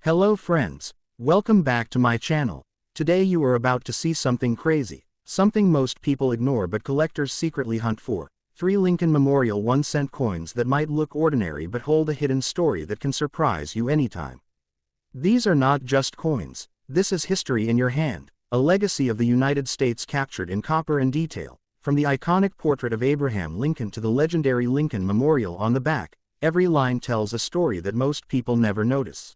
Hello friends, welcome back to my channel. Today you are about to see something crazy, something most people ignore but collectors secretly hunt for. 3 Lincoln Memorial 1-cent coins that might look ordinary but hold a hidden story that can surprise you anytime. These are not just coins, this is history in your hand, a legacy of the United States captured in copper and detail. From the iconic portrait of Abraham Lincoln to the legendary Lincoln Memorial on the back, every line tells a story that most people never notice.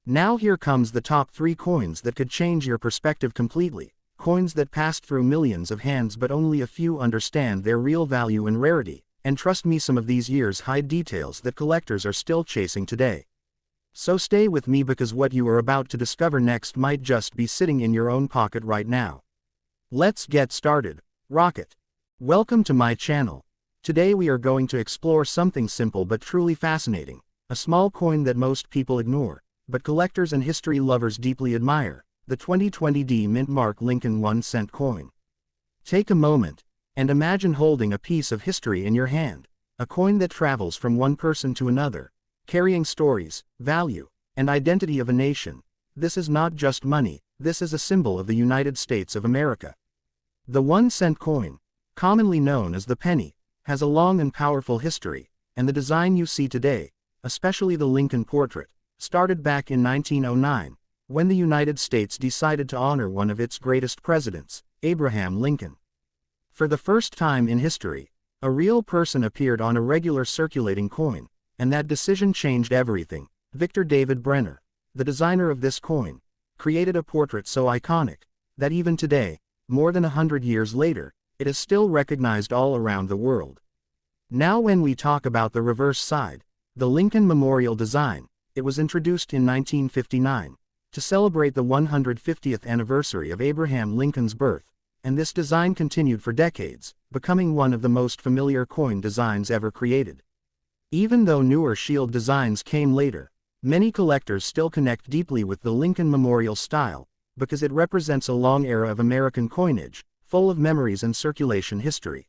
Now here comes the top 3 coins that could change your perspective completely, coins that passed through millions of hands but only a few understand their real value and rarity, and trust me, some of these years hide details that collectors are still chasing today. So stay with me because what you are about to discover next might just be sitting in your own pocket right now. Let's get started. Rocket. Welcome to my channel. Today we are going to explore something simple but truly fascinating, a small coin that most people ignore, but collectors and history lovers deeply admire, the 2020 D Mint Mark Lincoln 1-cent coin. Take a moment, and imagine holding a piece of history in your hand, a coin that travels from one person to another, carrying stories, value, and identity of a nation. This is not just money, this is a symbol of the United States of America. The 1-cent coin, commonly known as the penny, has a long and powerful history, and the design you see today, especially the Lincoln portrait, started back in 1909, when the United States decided to honor one of its greatest presidents, Abraham Lincoln. For the first time in history, a real person appeared on a regular circulating coin, and that decision changed everything. Victor David Brenner, the designer of this coin, created a portrait so iconic that even today, more than 100 years later, it is still recognized all around the world. Now when we talk about the reverse side, the Lincoln Memorial design, it was introduced in 1959 to celebrate the 150th anniversary of Abraham Lincoln's birth, and this design continued for decades, becoming one of the most familiar coin designs ever created. Even though newer shield designs came later, many collectors still connect deeply with the Lincoln Memorial style, because it represents a long era of American coinage, full of memories and circulation history.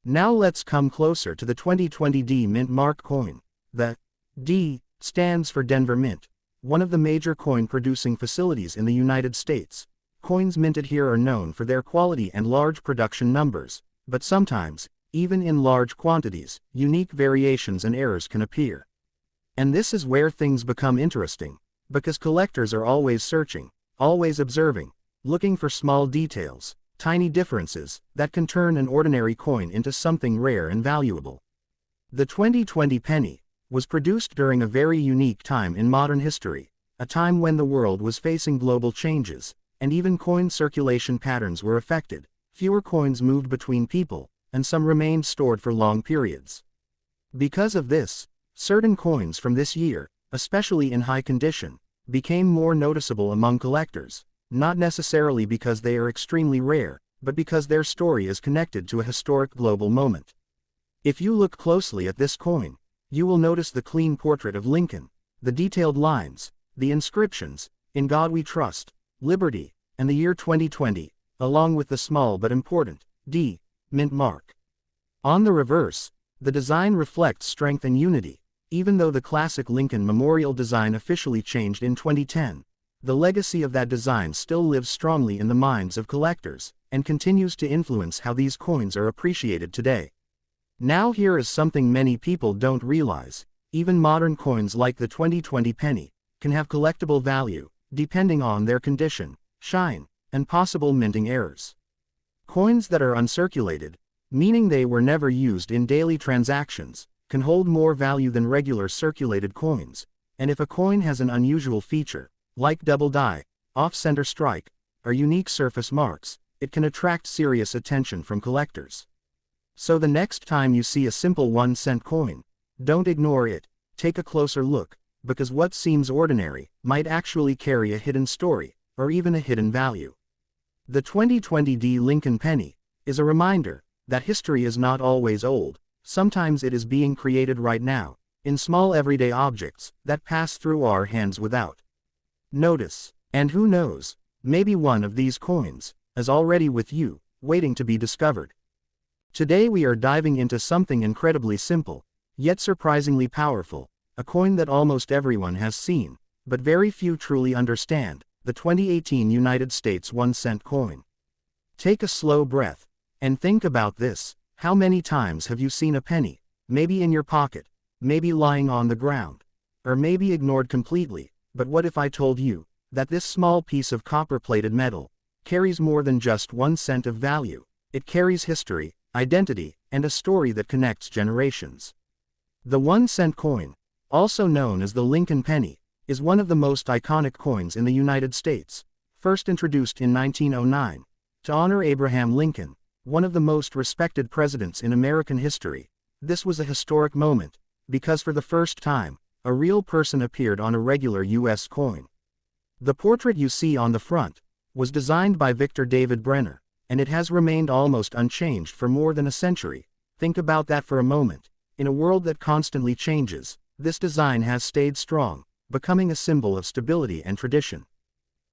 Now let's come closer to the 2020 D Mint Mark coin. The D stands for Denver Mint, one of the major coin-producing facilities in the United States. Coins minted here are known for their quality and large production numbers, but sometimes, even in large quantities, unique variations and errors can appear. And this is where things become interesting, because collectors are always searching, always observing, looking for small details, tiny differences, that can turn an ordinary coin into something rare and valuable. The 2020 penny was produced during a very unique time in modern history, a time when the world was facing global changes, and even coin circulation patterns were affected. Fewer coins moved between people, and some remained stored for long periods. Because of this, certain coins from this year, especially in high condition, became more noticeable among collectors, not necessarily because they are extremely rare, but because their story is connected to a historic global moment. If you look closely at this coin, you will notice the clean portrait of Lincoln, the detailed lines, the inscriptions, "In God We Trust," "Liberty," and the year 2020, along with the small but important D Mint Mark. On the reverse, the design reflects strength and unity. Even though the classic Lincoln Memorial design officially changed in 2010, the legacy of that design still lives strongly in the minds of collectors, and continues to influence how these coins are appreciated today. Now here is something many people don't realize: even modern coins like the 2020 penny can have collectible value, depending on their condition, shine, and possible minting errors. Coins that are uncirculated, meaning they were never used in daily transactions, can hold more value than regular circulated coins, and if a coin has an unusual feature, like double die, off-center strike, or unique surface marks, it can attract serious attention from collectors. So the next time you see a simple 1-cent coin, don't ignore it, take a closer look, because what seems ordinary might actually carry a hidden story, or even a hidden value. The 2020 D Lincoln penny is a reminder that history is not always old, sometimes it is being created right now, in small everyday objects that pass through our hands without notice. And who knows, maybe one of these coins is already with you, waiting to be discovered. Today we are diving into something incredibly simple, yet surprisingly powerful, a coin that almost everyone has seen, but very few truly understand, the 2018 United States 1-cent coin. Take a slow breath, and think about this. How many times have you seen a penny? Maybe in your pocket, maybe lying on the ground, or maybe ignored completely. But what if I told you that this small piece of copper-plated metal carries more than just 1 cent of value? It carries history, identity, and a story that connects generations. The 1-cent coin, also known as the Lincoln penny, is one of the most iconic coins in the United States. First introduced in 1909 to honor Abraham Lincoln, one of the most respected presidents in American history. This was a historic moment because for the first time, a real person appeared on a regular U.S. coin. The portrait you see on the front was designed by Victor David Brenner, and it has remained almost unchanged for more than a century. Think about that for a moment. In a world that constantly changes, this design has stayed strong, becoming a symbol of stability and tradition.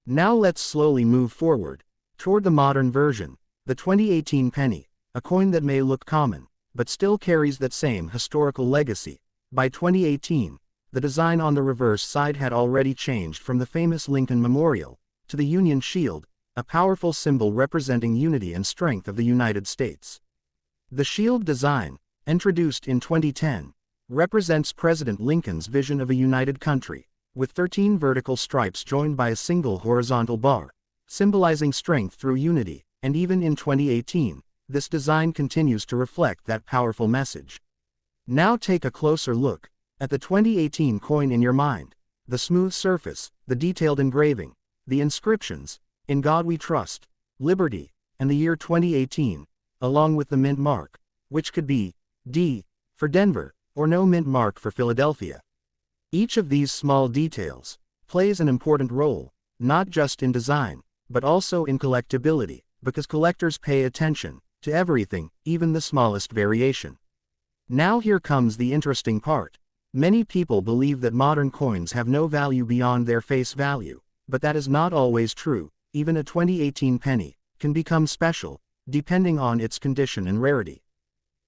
Now let's slowly move forward toward the modern version, the 2018 penny, a coin that may look common, but still carries that same historical legacy. By 2018, the design on the reverse side had already changed from the famous Lincoln Memorial to the Union Shield, a powerful symbol representing unity and strength of the United States. The shield design, introduced in 2010, represents President Lincoln's vision of a united country, with 13 vertical stripes joined by a single horizontal bar, symbolizing strength through unity. And even in 2018, this design continues to reflect that powerful message. Now take a closer look at the 2018 coin in your mind. The smooth surface, the detailed engraving, the inscriptions, "In God We Trust," "Liberty," and the year 2018, along with the mint mark, which could be D for Denver, or no mint mark for Philadelphia. Each of these small details plays an important role, not just in design, but also in collectability, because collectors pay attention to everything, even the smallest variation. Now here comes the interesting part. Many people believe that modern coins have no value beyond their face value, but that is not always true. Even a 2018 penny can become special, depending on its condition and rarity.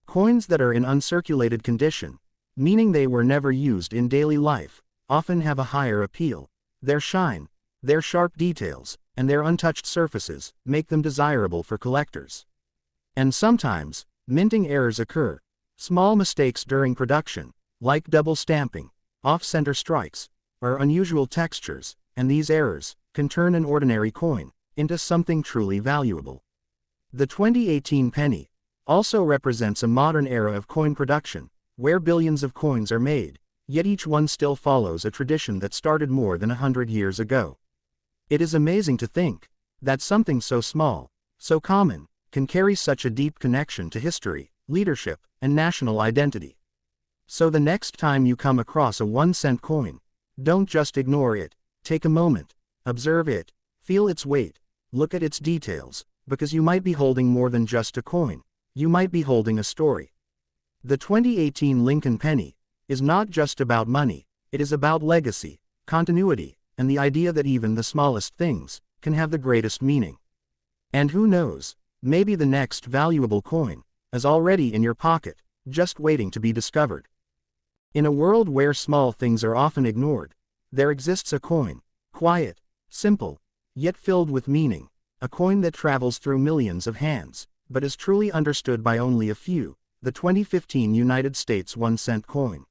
Coins that are in uncirculated condition, meaning they were never used in daily life, often have a higher appeal. Their shine, their sharp details, and their untouched surfaces make them desirable for collectors. And sometimes, minting errors occur. Small mistakes during production, like double stamping, off-center strikes, or unusual textures, and these errors can turn an ordinary coin into something truly valuable. The 2018 penny also represents a modern era of coin production, where billions of coins are made, yet each one still follows a tradition that started more than 100 years ago. It is amazing to think that something so small, so common, can carry such a deep connection to history, leadership, and national identity. So the next time you come across a 1-cent coin, don't just ignore it. Take a moment, observe it, feel its weight, look at its details, because you might be holding more than just a coin. You might be holding a story. The 2018 Lincoln penny is not just about money, it is about legacy, continuity, and the idea that even the smallest things can have the greatest meaning. And who knows, maybe the next valuable coin is already in your pocket, just waiting to be discovered. In a world where small things are often ignored, there exists a coin, quiet, simple, yet filled with meaning, a coin that travels through millions of hands, but is truly understood by only a few, the 2015 United States 1-cent coin.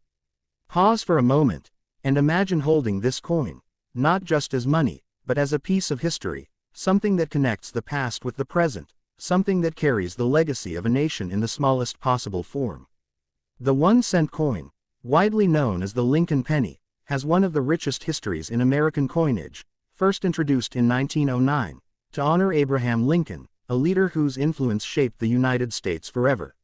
Pause for a moment, and imagine holding this coin, not just as money, but as a piece of history, something that connects the past with the present, something that carries the legacy of a nation in the smallest possible form. The 1-cent coin, widely known as the Lincoln penny, has one of the richest histories in American coinage. First introduced in 1909 to honor Abraham Lincoln, a leader whose influence shaped the United States forever.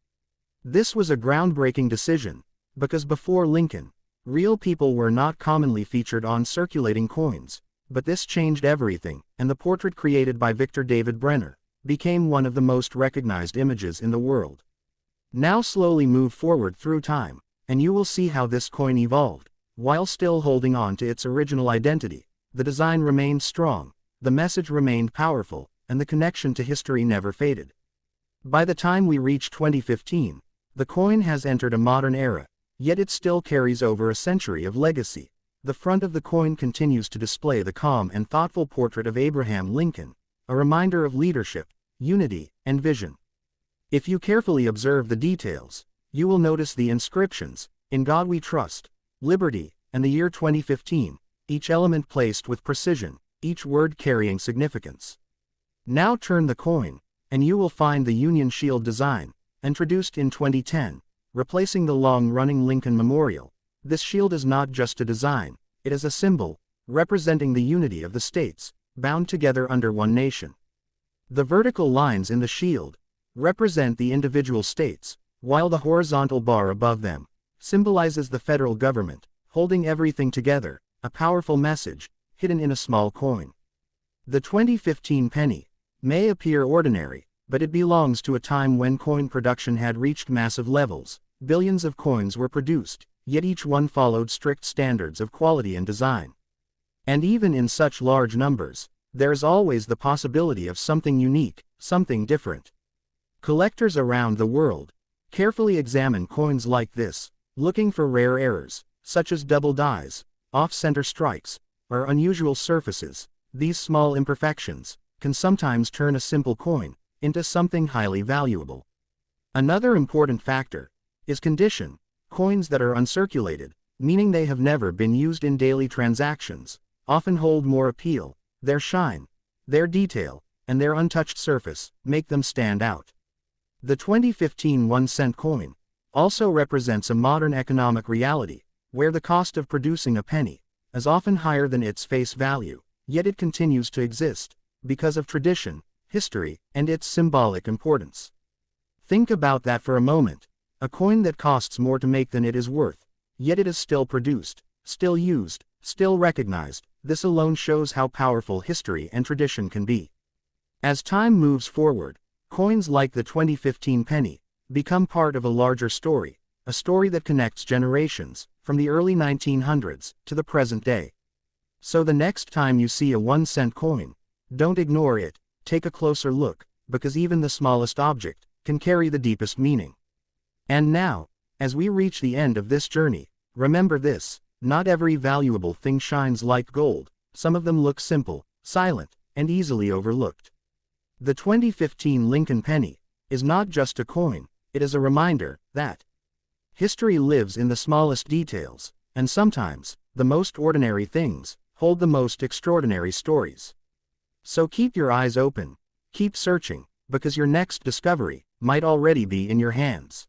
This was a groundbreaking decision, because before Lincoln, real people were not commonly featured on circulating coins, but this changed everything, and the portrait created by Victor David Brenner became one of the most recognized images in the world. Now slowly move forward through time, and you will see how this coin evolved. While still holding on to its original identity, the design remained strong, the message remained powerful, and the connection to history never faded. By the time we reach 2015, the coin has entered a modern era, yet it still carries over a century of legacy. The front of the coin continues to display the calm and thoughtful portrait of Abraham Lincoln, a reminder of leadership, unity, and vision. If you carefully observe the details, you will notice the inscriptions, "In God We Trust," "Liberty," and the year 2015, each element placed with precision, each word carrying significance. Now turn the coin, and you will find the Union Shield design, introduced in 2010, replacing the long-running Lincoln Memorial. This shield is not just a design, it is a symbol, representing the unity of the states, bound together under one nation. The vertical lines in the shield represent the individual states, while the horizontal bar above them symbolizes the federal government, holding everything together, a powerful message, hidden in a small coin. The 2015 penny may appear ordinary, but it belongs to a time when coin production had reached massive levels. Billions of coins were produced, yet each one followed strict standards of quality and design. And even in such large numbers, there is always the possibility of something unique, something different. Collectors around the world carefully examine coins like this, looking for rare errors, such as double dies, off-center strikes, or unusual surfaces. These small imperfections can sometimes turn a simple coin into something highly valuable. Another important factor is condition. Coins that are uncirculated, meaning they have never been used in daily transactions, often hold more appeal. Their shine, their detail, and their untouched surface make them stand out. The 2015 1-cent coin also represents a modern economic reality, where the cost of producing a penny is often higher than its face value, yet it continues to exist because of tradition, history, and its symbolic importance. Think about that for a moment. A coin that costs more to make than it is worth, yet it is still produced, still used, still recognized. This alone shows how powerful history and tradition can be. As time moves forward, coins like the 2015 penny become part of a larger story, a story that connects generations, from the early 1900s to the present day. So the next time you see a 1-cent coin, don't ignore it, take a closer look, because even the smallest object can carry the deepest meaning. And now, as we reach the end of this journey, remember this: not every valuable thing shines like gold. Some of them look simple, silent, and easily overlooked. The 2015 Lincoln penny is not just a coin, it is a reminder that history lives in the smallest details, and sometimes, the most ordinary things hold the most extraordinary stories. So keep your eyes open, keep searching, because your next discovery might already be in your hands.